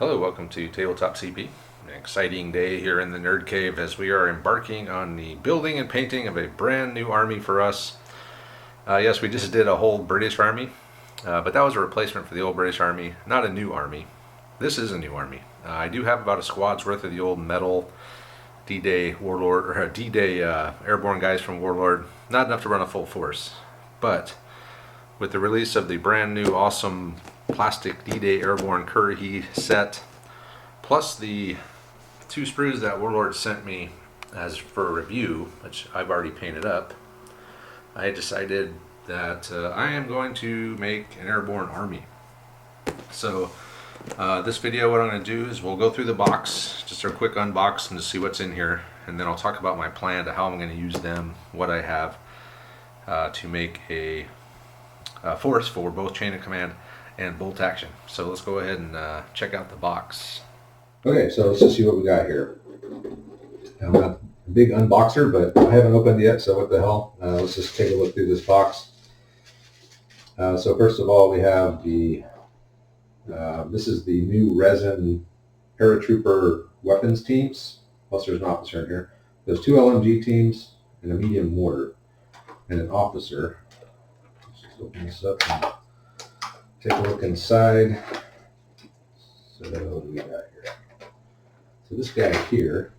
Hello, welcome to Tabletop CP. An exciting day here in the Nerd Cave as we are embarking on the building and painting of a brand new army for us. Yes, we just did a whole British army, but that was a replacement for the old British army, not a new army. This is a new army. I do have about a squad's worth of the old metal D-Day Warlord or D-Day Airborne guys from Warlord. Not enough to run a full force, but with the release of the brand new awesome plastic D-Day Airborne Curahee set, plus the two sprues that Warlord sent me as for a review, which I've already painted up, I decided that I am going to make an Airborne army. So this video, what I'm going to do is we'll go through the box, just a quick unbox and just see what's in here, and then I'll talk about my plan to how I'm going to use them, what I have to make a force for both chain of command and bolt action. So let's go ahead and check out the box. Okay, so let's just see what we got here. I'm not a big unboxer, but I haven't opened yet, so what the hell? Let's just take a look through this box. So first of all, we have the, this is the new resin paratrooper weapons teams, plus there's an officer in here. There's two LMG teams and a medium mortar and an officer. Let's just open this up and take a look inside. So what do we got here? So this guy here,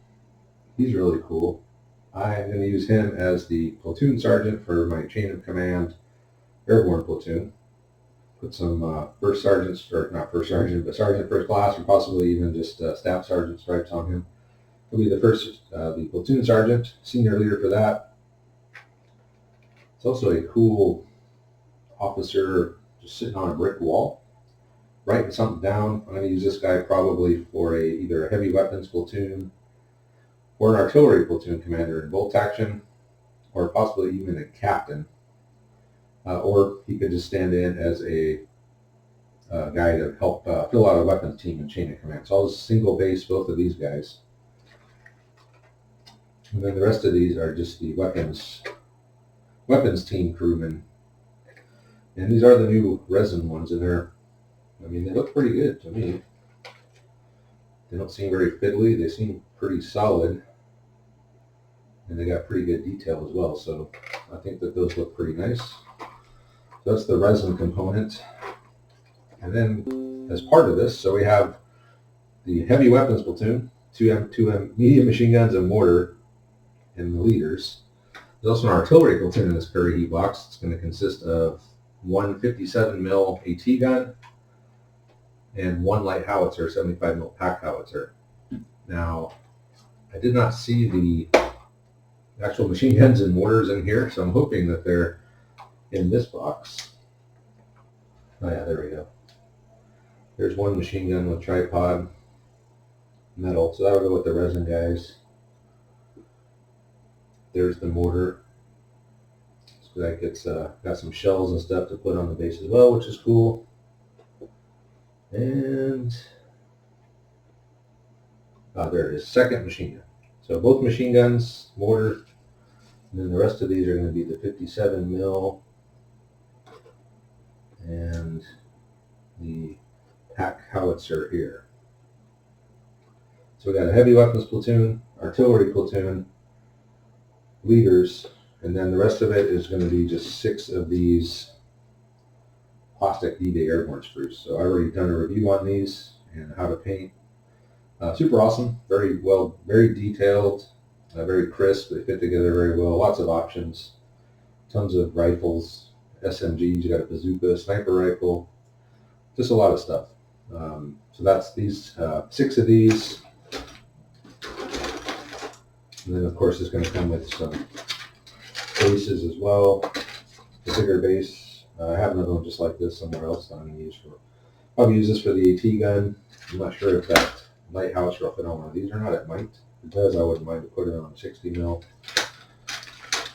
he's really cool. I'm going to use him as the platoon sergeant for my chain of command airborne platoon. Put some first sergeants, or not first sergeant, but sergeant first class, or possibly even just staff sergeant stripes on him. He'll be the platoon sergeant, senior leader for that. It's also a cool officer just sitting on a brick wall, writing something down. I'm going to use this guy probably for either a heavy weapons platoon or an artillery platoon commander in bolt action, or possibly even a captain. Or he could just stand in as a guy to help fill out a weapons team and chain of command. So I'll just single base both of these guys. And then the rest of these are just the weapons team crewmen. And these are the new resin ones, and I mean, they look pretty good to me. They don't seem very fiddly. They seem pretty solid. And they got pretty good detail as well. So I think that those look pretty nice. So that's the resin component. And then as part of this, so we have the heavy weapons platoon, two medium machine guns and mortar, and the leaders. There's also an artillery platoon in this Curahee box. It's going to consist of one 57 mil AT gun and one light howitzer, 75 mil pack howitzer. Now, I did not see the actual machine guns and mortars in here, so I'm hoping that they're in this box. Oh yeah, there we go. There's one machine gun with tripod metal, so that'll go with the resin guys. There's the mortar. So that gets got some shells and stuff to put on the base as well, which is cool. And there it is, second machine gun. So both machine guns, mortar, and then the rest of these are going to be the 57 mil and the pack howitzer here. So we got a heavy weapons platoon, artillery platoon, leaders, and then the rest of it is going to be just 6 of these plastic D-Day Airborne sprues. So I've already done a review on these and how to paint. Super awesome, very well, very detailed, very crisp. They fit together very well. Lots of options, tons of rifles, SMGs. You got a bazooka, sniper rifle, just a lot of stuff. So that's these 6 of these, and then of course it's going to come with some bases as well. The bigger base. I have another one just like this somewhere else that I'm going to use for. I'll use this for the AT gun. I'm not sure if that light howitzer will fit on one of these or not. It might. If it does, I wouldn't mind to put it on 60 mil.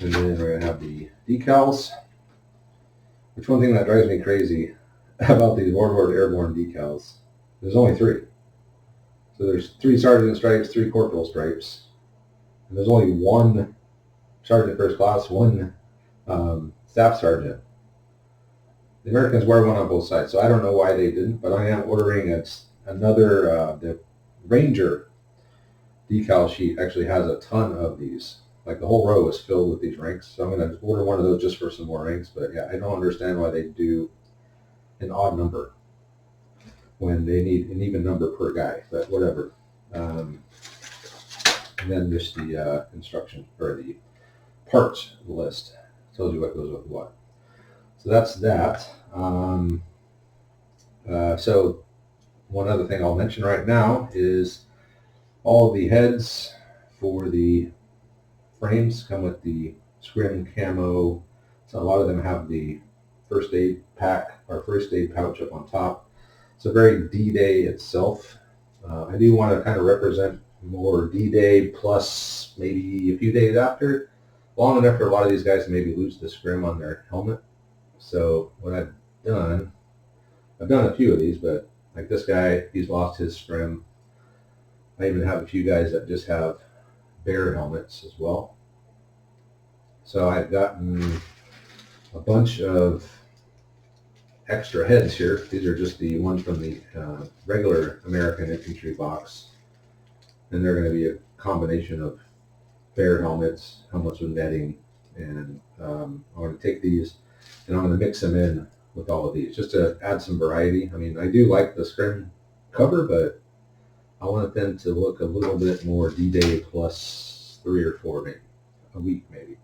And then we're going to have the decals. Which one thing that drives me crazy about these Warlord Airborne decals, there's only 3. So there's 3 sergeant stripes, 3 corporal stripes, and there's only 1 sergeant first class, 1 staff sergeant. The Americans wear one on both sides, so I don't know why they didn't, but I am ordering another, the Ranger decal sheet actually has a ton of these. Like the whole row is filled with these ranks. So I'm going to order one of those just for some more ranks. But yeah, I don't understand why they do an odd number when they need an even number per guy, but whatever. And then just the instruction or the parts list tells you what goes with what. So that's that. So one other thing I'll mention right now is all the heads for the frames come with the scrim camo. So a lot of them have the first aid pack or first aid pouch up on top. It's a very D-Day itself. I do want to kind of represent more D-Day plus maybe a few days after, long enough for a lot of these guys to maybe lose the scrim on their helmet. So what I've done a few of these, but like this guy, he's lost his scrim. I even have a few guys that just have bare helmets as well. So I've gotten a bunch of extra heads here. These are just the ones from the regular American infantry box. And they're going to be a combination of bare helmets, helmets with netting, and I'm going to take these and I'm going to mix them in with all of these just to add some variety. I mean, I do like the scrim cover, but I want them to look a little bit more D-Day plus 3 or 4 maybe, a week maybe.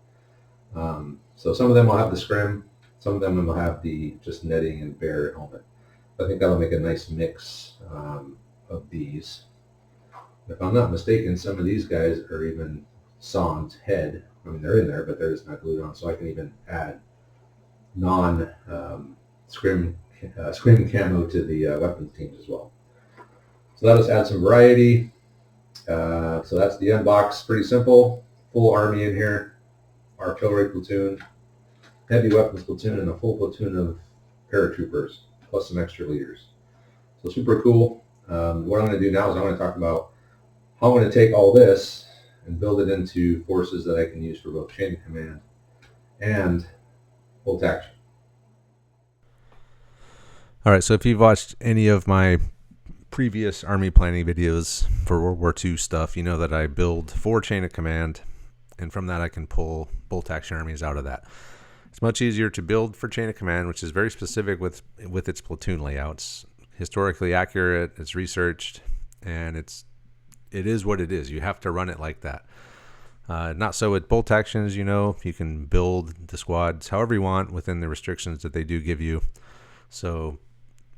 So some of them will have the scrim, some of them will have the just netting and bare helmet. I think that'll make a nice mix of these. If I'm not mistaken, some of these guys are even sans head. I mean, they're in there, but they're just not glued on. So I can even add non-scrim camo to the weapons teams as well. So that'll just add some variety. So that's the unbox. Pretty simple. Full army in here. Artillery platoon, heavy weapons platoon, and a full platoon of paratroopers, plus some extra leaders. So super cool. What I'm going to do now is I'm going to talk about how I'm going to take all this and build it into forces that I can use for both chain of command and bolt action. All right, so if you've watched any of my previous army planning videos for World War II stuff, you know that I build 4 chain of command, and from that I can pull bolt action armies out of that. It's much easier to build for chain of command, which is very specific with its platoon layouts. Historically accurate, it's researched, and it is what it is. You have to run it like that. Not so with bolt actions, you know, you can build the squads however you want within the restrictions that they do give you. So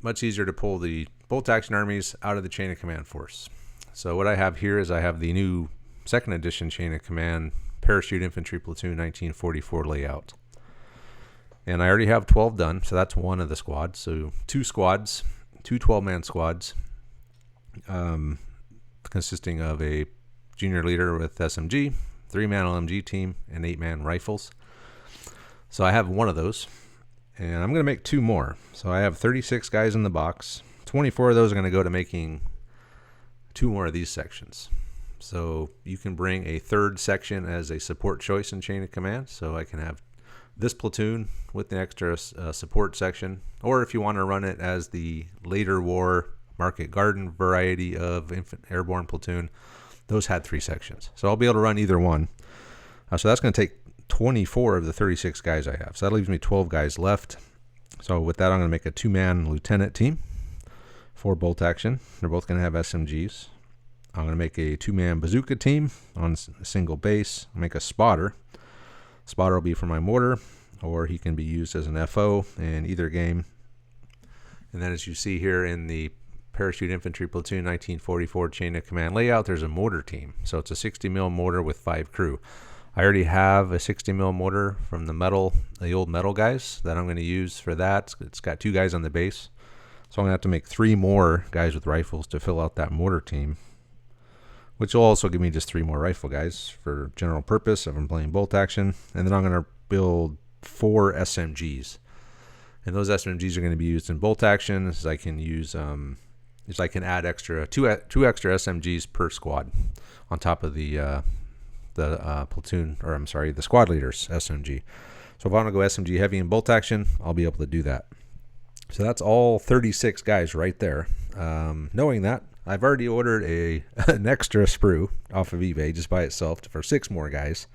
much easier to pull the bolt action armies out of the chain of command force. So what I have here is I have the new 2nd edition chain of command parachute infantry platoon 1944 layout. And I already have 12 done, so that's one of the squads. So 2 squads, 2 12-man squads, consisting of a junior leader with SMG, 3-man LMG team, and 8-man rifles. So I have one of those, and I'm going to make 2 more. So I have 36 guys in the box. 24 of those are going to go to making 2 more of these sections. So you can bring a 3rd section as a support choice in chain of command. So I can have this platoon with the extra support section, or if you want to run it as the later war Market Garden variety of airborne platoon, those had 3 sections. So I'll be able to run either one. So that's going to take 24 of the 36 guys I have. So that leaves me 12 guys left. So with that, I'm going to make a 2-man lieutenant team for bolt action. They're both going to have SMGs. I'm going to make a 2-man bazooka team on a single base. I'll make a spotter. Spotter will be for my mortar, or he can be used as an FO in either game. And then as you see here in the parachute infantry platoon 1944 chain of command layout, there's a mortar team. So it's a 60 mil mortar with 5 crew. I already have a 60 mil mortar from the old metal guys that I'm going to use for that. It's got 2 guys on the base. So I'm going to have to make 3 more guys with rifles to fill out that mortar team, which will also give me just 3 more rifle guys for general purpose if I'm playing bolt action. And then I'm going to build 4 SMGs. And those SMGs are going to be used in bolt action, as I can use, as I can add two extra SMGs per squad on top of the squad leader's SMG. So if I want to go SMG heavy in bolt action, I'll be able to do that. So that's all 36 guys right there. knowing that I've already ordered an extra sprue off of eBay just by itself for 6 more guys.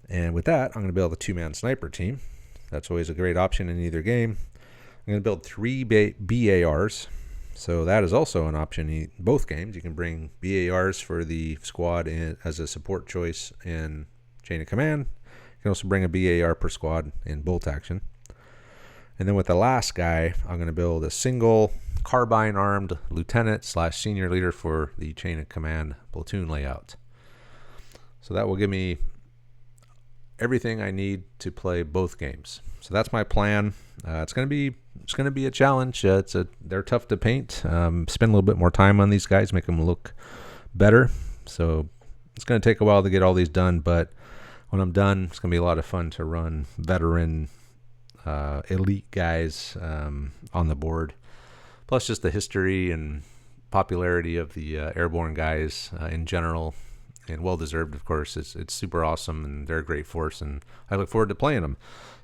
And with that, I'm going to build a 2-man sniper team. That's always a great option in either game. I'm going to build 3 BARs. So that is also an option in both games. You can bring BARs for the squad as a support choice in Chain of Command. You can also bring a BAR per squad in bolt action. And then with the last guy, I'm going to build a single carbine armed lieutenant / senior leader for the Chain of Command platoon layout. So that will give me everything I need to play both games. So that's my plan. It's going to be a challenge. They're tough to paint. Spend a little bit more time on these guys, make them look better. So it's going to take a while to get all these done, but when I'm done, it's going to be a lot of fun to run veteran elite guys on the board. Plus just the history and popularity of the Airborne guys in general, and well-deserved, of course. It's super awesome, and they're a great force, and I look forward to playing them.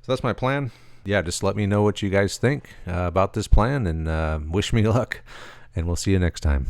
So that's my plan. Yeah, just let me know what you guys think about this plan, and wish me luck, and we'll see you next time.